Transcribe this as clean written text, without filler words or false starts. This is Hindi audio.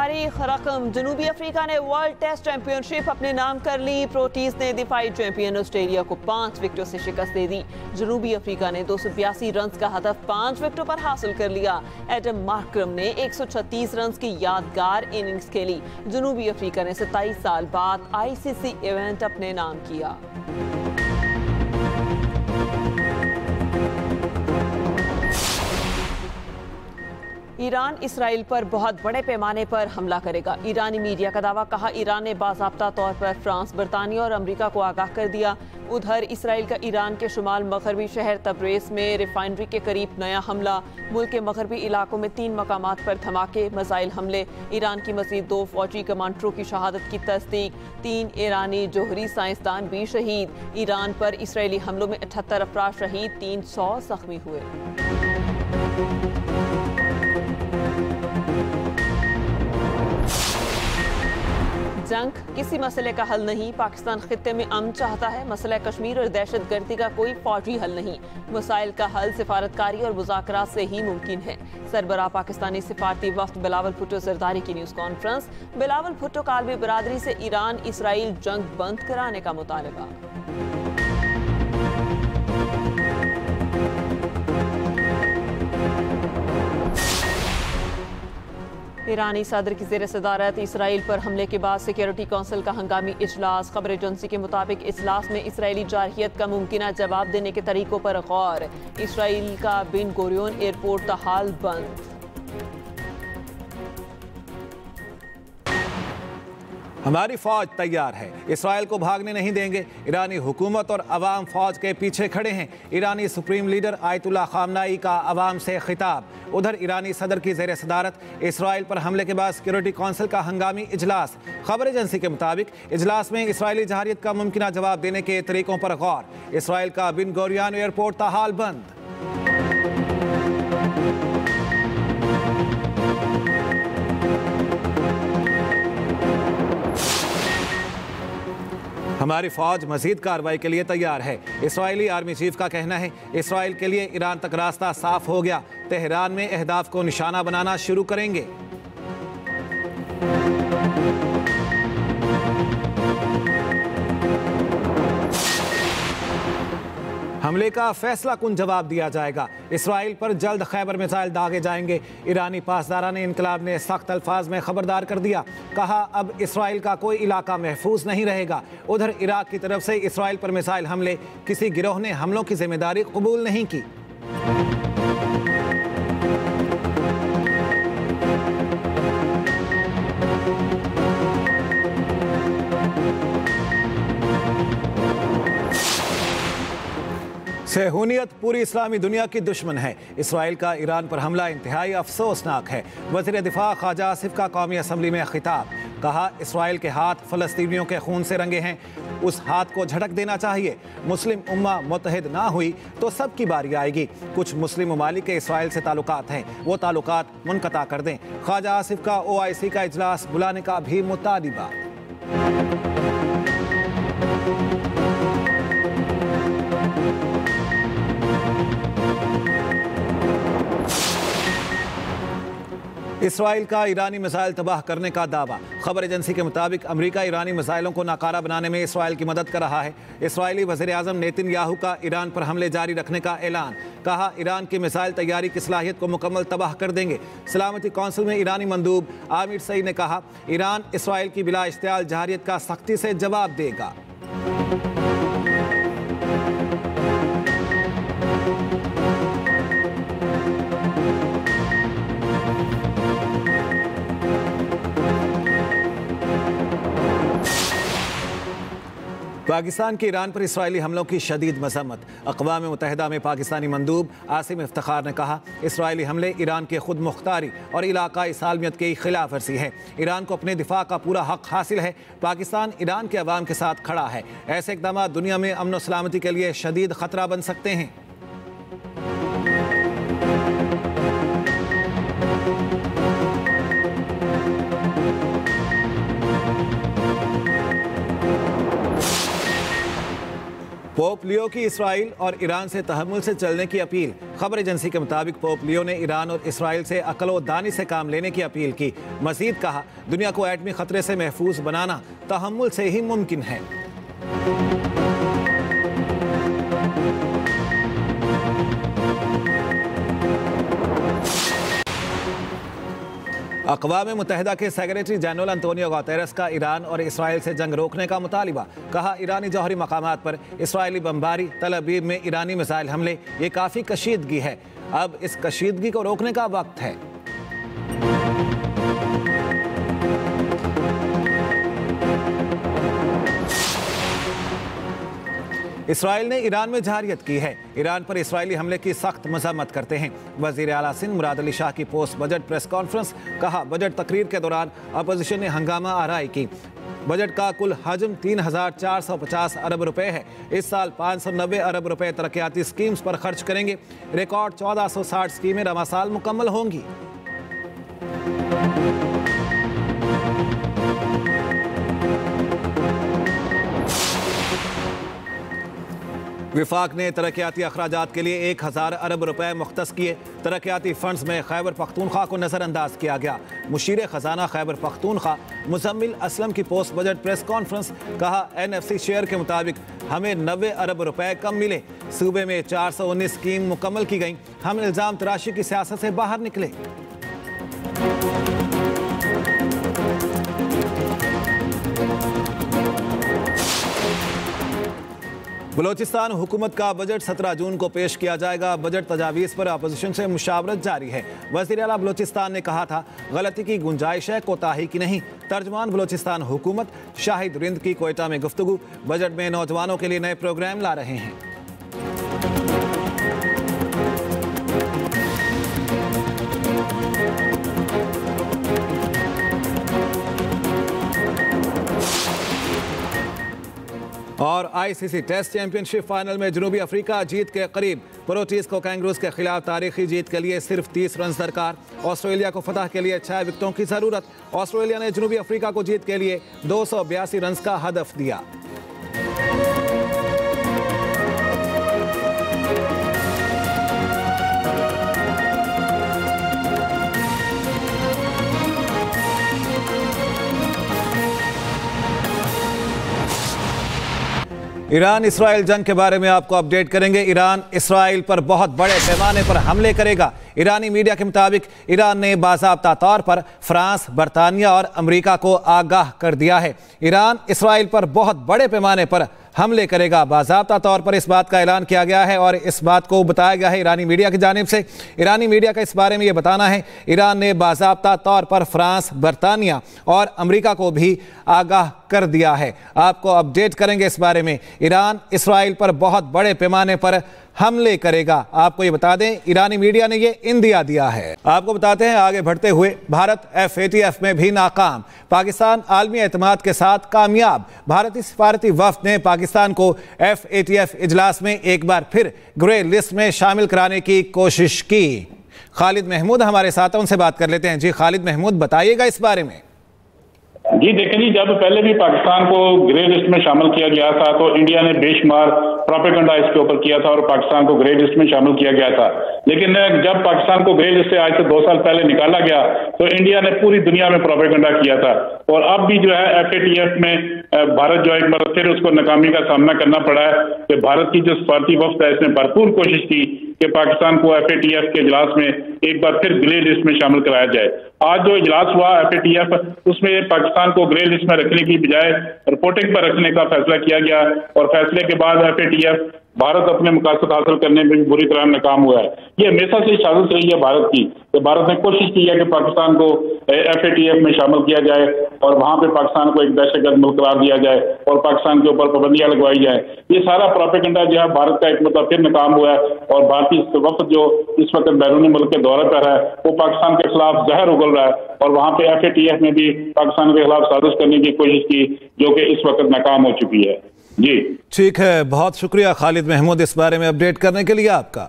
तारीख रकम। जनूबी अफ्रीका ने वर्ल्ड टेस्ट चैंपियनशिप अपने नाम कर ली। प्रोटीज ने दिफाई चैंपियन ऑस्ट्रेलिया को 5 विकेटों से शिकस्त दे दी। जनूबी अफ्रीका ने 282 रन का हदफ 5 विकेटों पर हासिल कर लिया। एडम मार्करम ने 136 रन की यादगार इनिंग्स खेली। जनूबी अफ्रीका ने 27 साल बाद ICC इवेंट अपने नाम किया। ईरान इसराइल पर बहुत बड़े पैमाने पर हमला करेगा। ईरानी मीडिया का दावा। कहा, ईरान ने बाज़ाब्ता तौर पर फ्रांस, बरतानिया और अमेरिका को आगाह कर दिया। उधर इसराइल का ईरान के शुमाल मगरबी शहर तब्रेज़ में रिफाइनरी के करीब नया हमला। मुल्क के मगरबी इलाकों में 3 मकामात पर धमाके, मिसाइल हमले। ईरान की मज़ीद 2 फौजी कमांडरों की शहादत की तस्दीक। 3 ईरानी जोहरी साइंसदान भी शहीद। ईरान पर इसराइली हमलों में 78 अफराद शहीद, 300 जख्मी हुए। जंग किसी मसले का हल नहीं। पाकिस्तान खित्ते में अमन चाहता है। मसला कश्मीर और दहशतगर्दी का कोई फौजी हल नहीं। मसाइल का हल सिफारतकारी और मुज़ाकरात से ही मुमकिन है। सरबराह पाकिस्तानी सिफारती वफ्द बिलावल भुट्टो जरदारी की न्यूज़ कॉन्फ्रेंस। बिलावल भुट्टो का आलमी बरादरी से ईरान इसराइल जंग बंद कराने का मुतालबा। ईरानी सदर की ज़ेर सदारत इसराइल पर हमले के बाद सिक्योरिटी कौंसिल का हंगामी इजलास। खबर एजेंसी के मुताबिक इजलास में इसराइली जारहियत का मुमकिना जवाब देने के तरीकों पर गौर। इसराइल का बिन गोरियोन एयरपोर्ट ताहाल बंद। हमारी फौज तैयार है, इसराइल को भागने नहीं देंगे। ईरानी हुकूमत और अवाम फौज के पीछे खड़े हैं। ईरानी सुप्रीम लीडर आयतुल्लाह खामनाई का अवाम से खिताब। उधर ईरानी सदर की ज़ेर सदारत इसराइल पर हमले के बाद सिक्योरिटी कौंसिल का हंगामी इजलास। खबर एजेंसी के मुताबिक इजलास में इसराइली जारहियत का मुमकिना जवाब देने के तरीकों पर गौर। इसराइल का बिन गोरियन एयरपोर्ट ताहाल बंद। हमारी फौज मजीद कार्रवाई के लिए तैयार है। इसराइली आर्मी चीफ का कहना है, इसराइल के लिए ईरान तक रास्ता साफ हो गया। तेहरान में अहदाफ को निशाना बनाना शुरू करेंगे। हमले का फैसला कुन जवाब दिया जाएगा। इसराइल पर जल्द खैबर मिसाइल दागे जाएंगे। ईरानी पासदारान इनकलाब ने सख्त अल्फाज में खबरदार कर दिया। कहा, अब इसराइल का कोई इलाका महफूज नहीं रहेगा। उधर इराक की तरफ से इसराइल पर मिसाइल हमले। किसी गिरोह ने हमलों की जिम्मेदारी कबूल नहीं की। सेहूनियत पूरी इस्लामी दुनिया की दुश्मन है। इसराइल का ईरान पर हमला इंतहाई अफसोसनाक है। वज़ीर दिफा ख्वाजा आसिफ का कौमी असम्बली में खिताब। कहा, इसराइल के हाथ फ़लस्तीनियों के खून से रंगे हैं, उस हाथ को झटक देना चाहिए। मुस्लिम उम्मा मुत्तहिद ना हुई तो सब की बारी आएगी। कुछ मुस्लिम ममालिक के इसराइल से ताल्लुकात हैं, वो ताल्लुकात मुनक़ता कर दें। ख्वाजा आसिफ का OIC का इजलास बुलाने का भी मुतालिबा। इसराइल का ईरानी मिसाइल तबाह करने का दावा। खबर एजेंसी के मुताबिक अमेरिका ईरानी मिसाइलों को नाकारा बनाने में इसराइल की मदद कर रहा है। इसराइली वज़ीर आज़म नेतन्याहू का ईरान पर हमले जारी रखने का ऐलान। कहा, ईरान की मिसाइल तैयारी की सलाहियत को मुकम्मल तबाह कर देंगे। सलामती कौंसिल में ईरानी मंदूब आमिर सईद ने कहा, ईरान इसराइल की बिला इश्तियाल जारहियत का सख्ती से जवाब देगा। पाकिस्तान के ईरान पर इसराइली हमलों की शदीद मजम्मत। अक़वाम मुत्तहिदा में पाकिस्तानी मंदूब आसिम इफ्तिखार ने कहा, इसराइली हमले ईरान के खुद मुख्तारी और इलाकाई सालमियत की खिलाफ वर्जी है। ईरान को अपने दिफा का पूरा हक हासिल है। पाकिस्तान ईरान के अवाम के साथ खड़ा है। ऐसे इक़दाम दुनिया में अमन व सलामती के लिए शदीद खतरा बन सकते हैं। पोप लियो की इसराइल और ईरान से तहम्मुल से चलने की अपील। खबर एजेंसी के मुताबिक पोप लियो ने ईरान और इसराइल से अक्ल व दानी से काम लेने की अपील की। मजीद कहा, दुनिया को एटमी खतरे से महफूज बनाना तहम्मुल से ही मुमकिन है। अक़वाम मुत्तहिदा के सेक्रेटरी जनरल अंतोनियो गुतेरेस का ईरान और इसराइल से जंग रोकने का मुतालिबा। कहा, ईरानी जौहरी मकामात पर इसराइली बमबारी, तल अबीब में ईरानी मिसाइल हमले, ये काफ़ी कशीदगी है। अब इस कशीदगी को रोकने का वक्त है। इसराइल ने ईरान में जारियत की है। ईरान पर इसराइली हमले की सख्त मजम्मत करते हैं। वज़ीर आला सिंध मुराद अली शाह की पोस्ट बजट प्रेस कॉन्फ्रेंस। कहा, बजट तकरीर के दौरान अपोजिशन ने हंगामा आराई की। बजट का कुल हजम 3,450 अरब रुपए है। इस साल 590 अरब रुपए तरक्याती स्कीम्स पर खर्च करेंगे। रिकॉर्ड 1460 स्कीमें रवा साल मुकम्मल होंगी। विफाक ने तरक्याती अखराजात के लिए 1000 अरब रुपए मुख्तस किए। तरक्याती फंड्स में खैबर पख्तूनख्वा को नज़रअंदाज किया गया। मुशीर ख़जाना खैबर पख्तूनख्वा मुज़म्मिल असलम की पोस्ट बजट प्रेस कॉन्फ्रेंस। कहा, NFC शेयर के मुताबिक हमें 90 अरब रुपए कम मिले। सूबे में 419 स्कीम मुकम्मल की गई। हम इल्ज़ाम तराशी की सियासत से बाहर निकले। बलोचिस्तान हुकूमत का बजट 17 जून को पेश किया जाएगा। बजट तजावीज़ पर अपोजिशन से मुशावरत जारी है। वज़ीर आला बलोचिस्तान ने कहा था, गलती की गुंजाइश है, कोताही की नहीं। तर्जमान बलोचिस्तान हुकूमत शाहिद रिंद की कोयटा में गुफ्तगू। बजट में नौजवानों के लिए नए प्रोग्राम ला रहे हैं। और ICC टेस्ट चैंपियनशिप फाइनल में जनूबी अफ्रीका जीत के करीब। प्रोटीज को कैंगरूज के खिलाफ तारीखी जीत के लिए सिर्फ 30 रन दरकार। ऑस्ट्रेलिया को फतह के लिए 6 विकेटों की जरूरत। ऑस्ट्रेलिया ने जनूबी अफ्रीका को जीत के लिए 282 रन का हदफ दिया। ईरान इसराइल जंग के बारे में आपको अपडेट करेंगे। ईरान इसराइल पर बहुत बड़े पैमाने पर हमले करेगा। ईरानी मीडिया के मुताबिक ईरान ने बाज़ाब्ता तौर पर फ्रांस, बरतानिया और अमेरिका को आगाह कर दिया है। ईरान इसराइल पर बहुत बड़े पैमाने पर हमले करेगा। बाज़ाब्ता तौर पर इस बात का ऐलान किया गया है और इस बात को बताया गया है ईरानी मीडिया की जानिब से। ईरानी मीडिया का इस बारे में ये बताना है, ईरान ने बाज़ाब्ता तौर पर फ्रांस, बरतानिया और अमेरिका को भी आगाह कर दिया है। आपको अपडेट करेंगे इस बारे में। ईरान इसराइल पर बहुत बड़े पैमाने पर हमले करेगा। आपको ये बता दें, ईरानी मीडिया ने ये इंदिया दिया है। आपको बताते हैं, आगे बढ़ते हुए भारत FATF में भी नाकाम। पाकिस्तान आलमी एतमाद के साथ कामयाब। भारतीय सिफारती वफ्द ने पाकिस्तान को FATF इजलास में एक बार फिर ग्रे लिस्ट में शामिल कराने की कोशिश की। खालिद महमूद हमारे साथ, उनसे बात कर लेते हैं। जी खालिद महमूद, बताइएगा इस बारे में। जी देखें जी, जब पहले भी पाकिस्तान को ग्रे लिस्ट में शामिल किया गया था तो इंडिया ने बेशुमार प्रोपेगेंडा इसके ऊपर किया था और पाकिस्तान को ग्रे लिस्ट में शामिल किया गया था। लेकिन जब पाकिस्तान को ग्रे लिस्ट से आज से 2 साल पहले निकाला गया तो इंडिया ने पूरी दुनिया में प्रोपेगेंडा किया था। और अब भी जो है FATF में भारत जो एक बार फिर उसको नाकामी का सामना करना पड़ा है कि भारत की जो सिफारती वफ्द है इसने भरपूर कोशिश की कि पाकिस्तान को FATF के इजलास में एक बार फिर ग्रे लिस्ट में शामिल कराया जाए। आज जो इजलास हुआ FATF, उसमें पाकिस्तान को ग्रे लिस्ट में रखने की बजाय रिपोर्टिंग पर रखने का फैसला किया गया और फैसले के बाद FATF भारत अपने मकासद हासिल करने में भी बुरी तरह नाकाम हुआ है। ये हमेशा से साजिश रही है भारत की। तो भारत ने कोशिश की है कि पाकिस्तान को FATF में शामिल किया जाए और वहां पे पाकिस्तान को एक दहशतगर्द मुल्क करार दिया जाए और पाकिस्तान के ऊपर पाबंदियां लगवाई जाए। ये सारा प्रोपेगेंडा जो है भारत का एक मतलब फिर नाकाम हुआ है और भारतीय वक्त जो इस वक्त बैरूनी मुल्क के दौरे पर है वो पाकिस्तान के खिलाफ जहर उगल रहा है और वहां पे FATF ने भी पाकिस्तान के खिलाफ साजिश करने की कोशिश की जो कि इस वक्त नाकाम हो चुकी है। जी ठीक है, बहुत शुक्रिया खालिद महमूद इस बारे में अपडेट करने के लिए आपका।